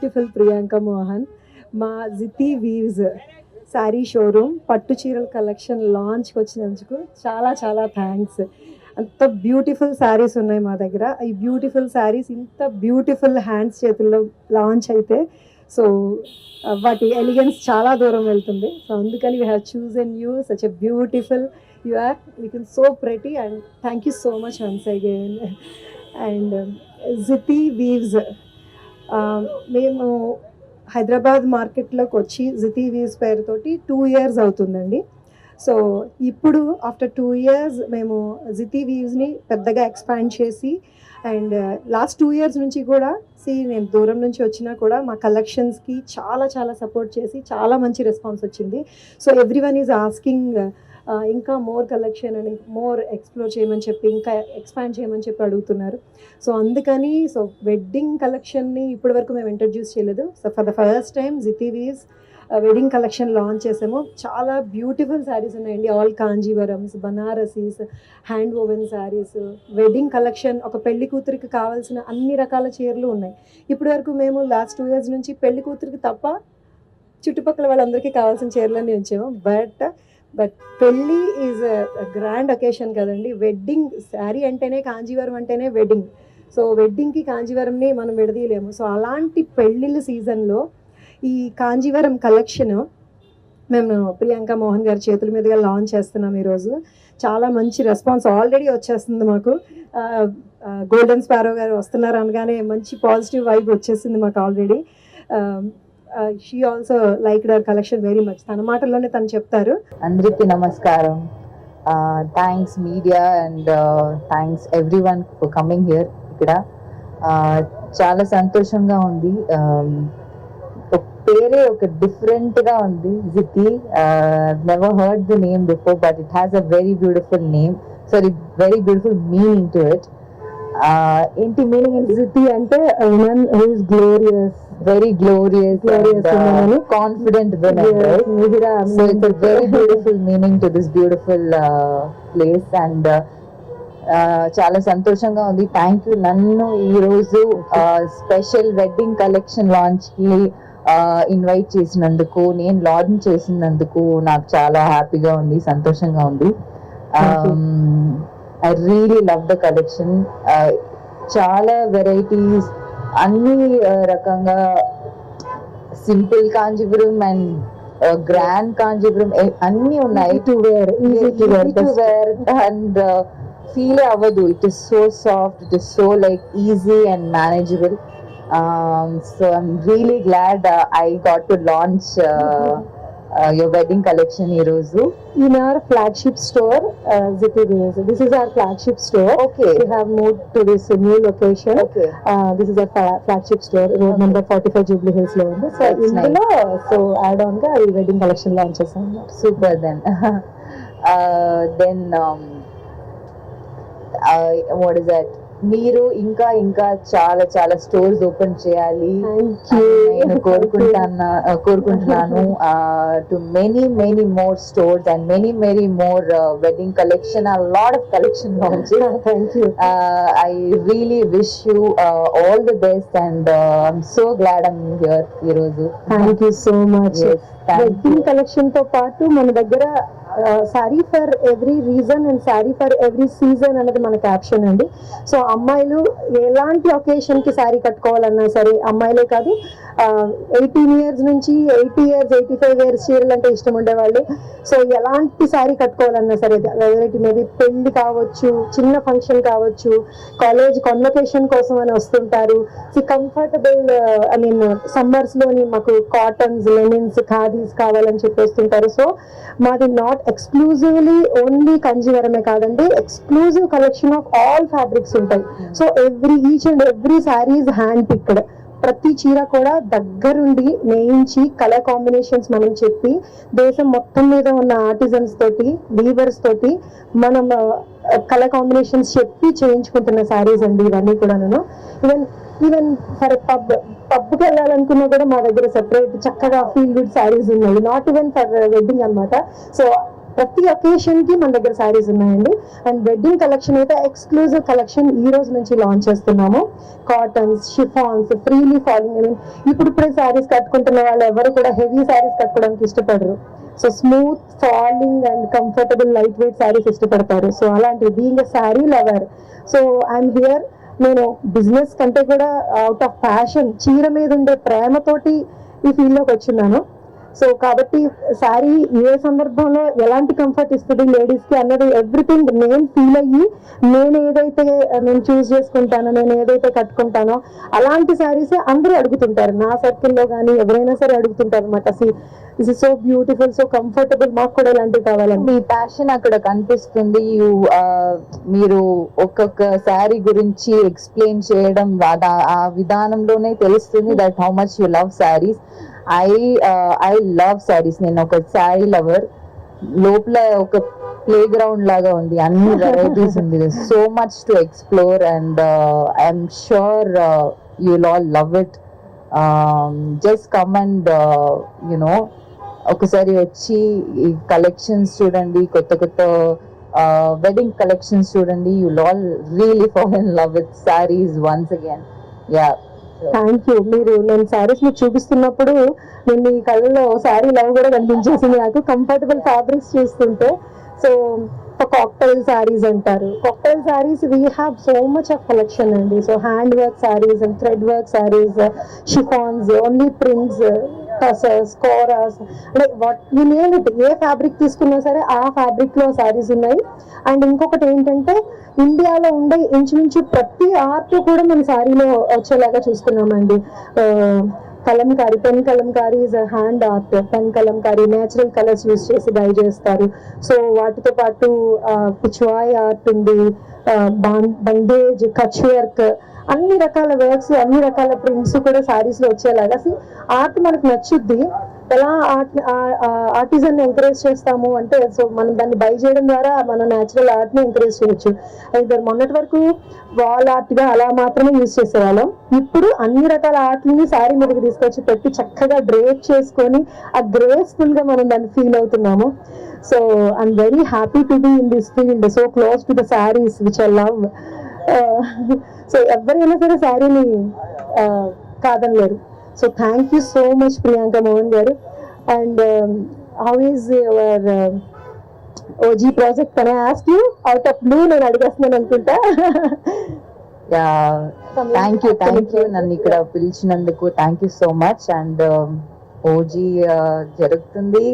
Beautiful Priyanka Mohan. మా Jiti weaves sari showroom పట్టు చీరల కలెక్షన్ లాంచ్కి వచ్చినందుకు చాలా చాలా థ్యాంక్స్. అంత బ్యూటిఫుల్ శారీస్ ఉన్నాయి మా దగ్గర. ఈ బ్యూటిఫుల్ శారీస్ ఇంత బ్యూటిఫుల్ హ్యాండ్స్ చేతుల్లో లాంచ్ అయితే సో వాటి ఎలిగెన్స్ చాలా దూరం వెళ్తుంది. సో అందుకని we have chosen you such a beautiful you are looking so pretty and thank you so much once again. And Jithi Weaves మేము హైదరాబాద్ మార్కెట్లోకి వచ్చి జితి వీవ్స్ పేరుతోటి 2 years అవుతుందండి. సో ఇప్పుడు ఆఫ్టర్ 2 years మేము జితి వీవ్స్ని పెద్దగా ఎక్స్పాండ్ చేసి అండ్ లాస్ట్ 2 years నుంచి కూడా నేను దూరం నుంచి వచ్చినా కూడా మా కలెక్షన్స్కి చాలా చాలా సపోర్ట్ చేసి చాలా మంచి రెస్పాన్స్ వచ్చింది. So every one is asking ఇంకా మోర్ కలెక్షన్ అని మోర్ ఎక్స్ప్లోర్ చేయమని చెప్పి ఇంకా ఎక్స్పాండ్ చేయమని చెప్పి అడుగుతున్నారు. సో అందుకని వెడ్డింగ్ కలెక్షన్ని ఇప్పటి వరకు మేము ఇంట్రడ్యూస్ చేయలేదు. So for the first time Jithi Weaves wedding collection launch చేసాము. చాలా బ్యూటిఫుల్ శారీస్ ఉన్నాయండి. All Kanjeevarams, Banarasis, hand woven saris, wedding collection, ఒక పెళ్లి కూతురికి కావాల్సిన అన్ని రకాల చీరలు ఉన్నాయి. ఇప్పటి వరకు మేము లాస్ట్ 2 years నుంచి పెళ్లి కూతురికి తప్ప చుట్టుపక్కల వాళ్ళందరికీ కావాల్సిన చీరలన్నీ ఉంచాము. బట్ పెళ్ళి ఈజ్ గ్రాండ్ ఒకేషన్ కదండి. వెడ్డింగ్ శారీ అంటేనే కాంజీవరం అంటేనే వెడ్డింగ్. సో వెడ్డింగ్కి కాంజీవరంని మనం విడదీయలేము. సో అలాంటి పెళ్ళిళ్ళ సీజన్లో ఈ కాంజీవరం కలెక్షన్ మేము ప్రియాంక మోహన్ గారి చేతుల మీదుగా లాంచ్ చేస్తున్నాం ఈరోజు. చాలా మంచి రెస్పాన్స్ ఆల్రెడీ వచ్చేస్తుంది మాకు. గోల్డెన్ స్పారో గారు వస్తున్నారు అనగానే మంచి పాజిటివ్ వైబ్ వచ్చేసింది మాకు already. She also like our collection very much. తన మాటల్లోనే తను చెప్తారు. అందరికీ నమస్కారం. Thanks media and thanks everyone for coming here. ఇక్కడ చాలా సంతోషంగా ఉంది. పేరే ఒక డిఫరెంట్ గా ఉంది, Jithi. Never heard the name before but it has a very beautiful name, sorry very beautiful meaning to it. ఏంటి మీనింగ్ ఏంటి? జితి అంటే women who is glorious, very glorious and confident women, right? So it's a very beautiful meaning to this beautiful place and చాలా సంతోషంగా ఉంది. Thank you నన్ను ఈరోజు special wedding collection launch కి invite చేసినందుకు, నేను లాంచ్ చేసినందుకు నాకు చాలా హ్యాపీగా ఉంది, సంతోషంగా ఉంది. I really love the collection. చాలా వెరైటీస్, అన్ని రకంగా simple Kanjeevaram and grand Kanjeevaram అన్ని ఉన్నాయి. To wear, easy to wear and feel అవ్వదు. It is so soft, it is so like easy and manageable. So I'm really glad I got to launch your wedding collection ఈరోజు in our flagship store, Zithi Weavers. This is our flagship store. Okay. We have moved to this new location. Okay. This is our flagship store, road number 45 Jubilee Hills lo undi. So indulo so add on ga ee wedding collection launch chesam. Super then. Then what is that? మీరు ఇంకా ఇంకా చాలా చాలా stores open చేయాలి నేను కోరుకుంటున్నాను. To many many more stores and many many more wedding collection, a lot of collection launches. Thank you. I really wish you all the best and I'm so glad I'm here ఈరోజు. Thank you so much. Yes, wedding collection తో పాటు మన దగ్గర sari for every reason and sari for every season అనేది మన caption అండి. So అమ్మాయిలు ఎలాంటి ఒకేషన్ కి శారీ కట్టుకోవాలన్నా సరే, అమ్మాయిలే కాదు 18 years నుంచి 80 years 85 years చీరలు అంటే ఇష్టం ఉండేవాళ్ళు. సో ఎలాంటి శారీ కట్టుకోవాలన్నా సరే, మేబీ పెళ్లి కావచ్చు, చిన్న ఫంక్షన్ కావచ్చు, కాలేజ్ కన్వకేషన్ కోసం అని వస్తుంటారు. కంఫర్టబుల్ ఐ మీన్ సమ్మర్స్ లోని మాకు కాటన్స్, లెనిన్స్, ఖాదీస్ కావాలని చెప్పేస్తుంటారు. సో మాది నాట్ ఎక్స్క్లూజివ్లీ ఓన్లీ కంజీవరమే కాదండి, exclusive collection of all fabrics ఉంటాయి. So each and every sari is hand picked. ప్రతి చీర కూడా దగ్గరుండి నేయించి కలర్ కాంబినేషన్స్ మనం చెప్పి దేశం మొత్తం మీద ఉన్న ఆర్టిజన్స్ తోటి, వీవర్స్ తోటి మనం కలర్ కాంబినేషన్స్ చెప్పి చేయించుకుంటున్న శారీస్ అండి ఇవన్నీ కూడా. ఈవెన్ ఫర్ పబ్కి వెళ్ళాలనుకున్నా కూడా మా దగ్గర సెపరేట్ చక్కగా ఫీల్ గుడ్ శారీస్ ఉన్నాయి. నాట్ ఈవెన్ ఫర్ వెడ్డింగ్ అనమాట. సో ప్రతి ఒకేషన్ కి మన దగ్గర శారీస్ ఉన్నాయండి. అండ్ వెడ్డింగ్ కలెక్షన్ అయితే ఎక్స్క్లూజివ్ కలెక్షన్ ఈ రోజు నుంచి లాంచ్ చేస్తున్నాము. Cottons, chiffons, freely falling. I mean ఇప్పుడిప్పుడే శారీస్ కట్టుకుంటున్న వాళ్ళు ఎవరు కూడా హెవీ శారీస్ కట్టుకోవడానికి ఇష్టపడరు. So smooth falling and comfortable light weight saris ఇష్టపడతారు. సో అలాంటి being a sari lover, so I'm here. నేను బిజినెస్ కంటే కూడా అవుట్ ఆఫ్ ప్యాషన్, చీర మీద ఉండే ప్రేమతోటి ఈ ఫీల్డ్ లోకి వచ్చున్నాను. సో కాబట్టి శారీ ఏ సందర్భంలో ఎలాంటి కంఫర్ట్ ఇస్తుంది లేడీస్ కి అన్నది ఎవ్రీథింగ్ నేను ఫీల్ అయ్యి నేను చూస్ చేసుకుంటానో, నేను ఏదైతే కట్టుకుంటానో అలాంటి శారీసే అందరూ అడుగుతుంటారు. నా సర్కిల్లో కానీ ఎవరైనా సరే అడుగుతుంటారు అనమాట. This is so beautiful, so comfortable, మాకు కూడా ఇలాంటివి కావాలండి. మీ ప్యాషన్ అక్కడ కనిపిస్తుంది. మీరు ఒక్కొక్క శారీ గురించి ఎక్స్ప్లెయిన్ చేయడం ఆ విధానంలోనే తెలుస్తుంది that how much you love saris. I love saris. నేను ఒక శారీ లవర్. లోపల ఒక ప్లే గ్రౌండ్ లాగా ఉంది, అన్ని వెరైటీస్ ఉంది, so much to explore and I'm sure you'll all love it. Just come and you know ఒకసారి వచ్చి ఈ కలెక్షన్స్ చూడండి, కొత్త కొత్త వెడ్డింగ్ కలెక్షన్స్ చూడండి. You'll all really fall in love with saris once again. Yeah, thank you. నేను శారీస్ మీకు చూపిస్తున్నప్పుడు నేను మీ కళ్ళలో శారీ లవ్ కూడా కనిపించేసింది నాకు, కంఫర్టబుల్ ఫ్యాబ్రిక్స్ చూస్తుంటే. సో కాక్టైల్ శారీస్ అంటారు. Cocktail sarees we have so much of collection అండి. So hand work sarees and thread work sarees, chiffons, only prints, tussars, koras, అంటే వాట్ యూ నేమ్ ఇట్, ఏ ఫ్యాబ్రిక్ తీసుకున్నా సరే ఆ ఫ్యాబ్రిక్ లో శారీస్ ఉన్నాయి. అండ్ ఇంకొకటి ఏంటంటే ఇండియాలో ఉండే ఇంచుమించు ప్రతి ఆర్ట్ కూడా మన శారీలో వచ్చేలాగా చూస్తున్నామండి. Kalamkari, pen Kalamkari is hand art. Pen Kalamkari natural colours use చేసి డై చేస్తారు. సో వాటితో పాటు పిచ్వాయ్ ఆర్ట్ ఉంది, బండేజ్, కచ్ వర్క్, అన్ని రకాల వర్క్స్, అన్ని రకాల ప్రింట్స్ కూడా శారీస్ లో వచ్చేలాగా. ఆర్ట్ మనకు నచ్చుద్ది. ఎలా ఆర్టిజన్ ఎంకరేజ్ చేస్తాము అంటే, సో మనం దాన్ని బై చేయడం ద్వారా మన న్యాచురల్ ఆర్ట్ ని ఎంకరేజ్ చేయొచ్చు. అయితే మొన్నటి వరకు వాల్ ఆర్ట్ గా అలా మాత్రమే యూజ్ చేసేవాళ్ళం. ఇప్పుడు అన్ని రకాల ఆర్ట్ని శారీ మీదకి తీసుకొచ్చి పెట్టి చక్కగా డ్రేప్ చేసుకొని ఆ గ్రేస్ఫుల్ గా మనం దాన్ని ఫీల్ అవుతున్నాము. So I'm very happy to be in this field, so close to the sarees which I love. So ఎవరైనా సరే శారీని కాదనలేరు. So thank you so much Priyanka Mohan garu. And how is your OG project? Can I ask you out of blue? నేను అడిగేస్తున్నాను అనుకుంటా. Thank you నన్ను ఇక్కడ పిలిచినందుకు. Thank you so much. And OG జరుగుతుంది,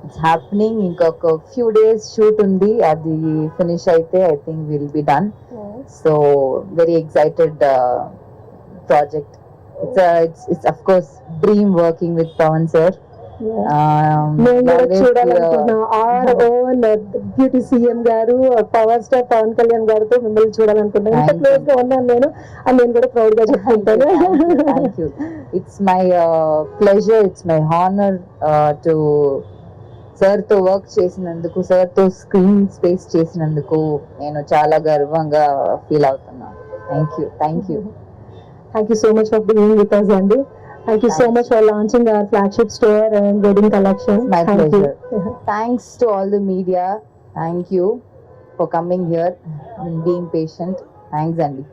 ఇట్స్ హ్యాపెనింగ్. ఇంకొక ఫ్యూ డేస్ షూట్ ఉంది, అది ఫినిష్ అయితే I think will be done. So very excited project. It's of course dream working with Pawan sir. Beauty CM గారు, power star Pawan Kalyan గారితో మిమ్మల్ని చూడాలనుకుంటున్నాను. ఎంత క్లోజ్ గా ఉన్నాను నేను కూడా ప్రౌడ్ గా చెప్పుకుంటాను. Thank you. It's my pleasure, it's my honour to sir తో వర్క్ చేసినందుకు, సార్ తో స్క్రీన్ స్పేస్ చేసినందుకు నేను చాలా గర్వంగా ఫీల్ అవుతున్నాను. Thank you. Thank you so much for being with us, Andy. Thank you so much for launching our flagship store and wedding collection. My pleasure. Thanks to all the media. Thank you for coming here and being patient. Thanks, Andy.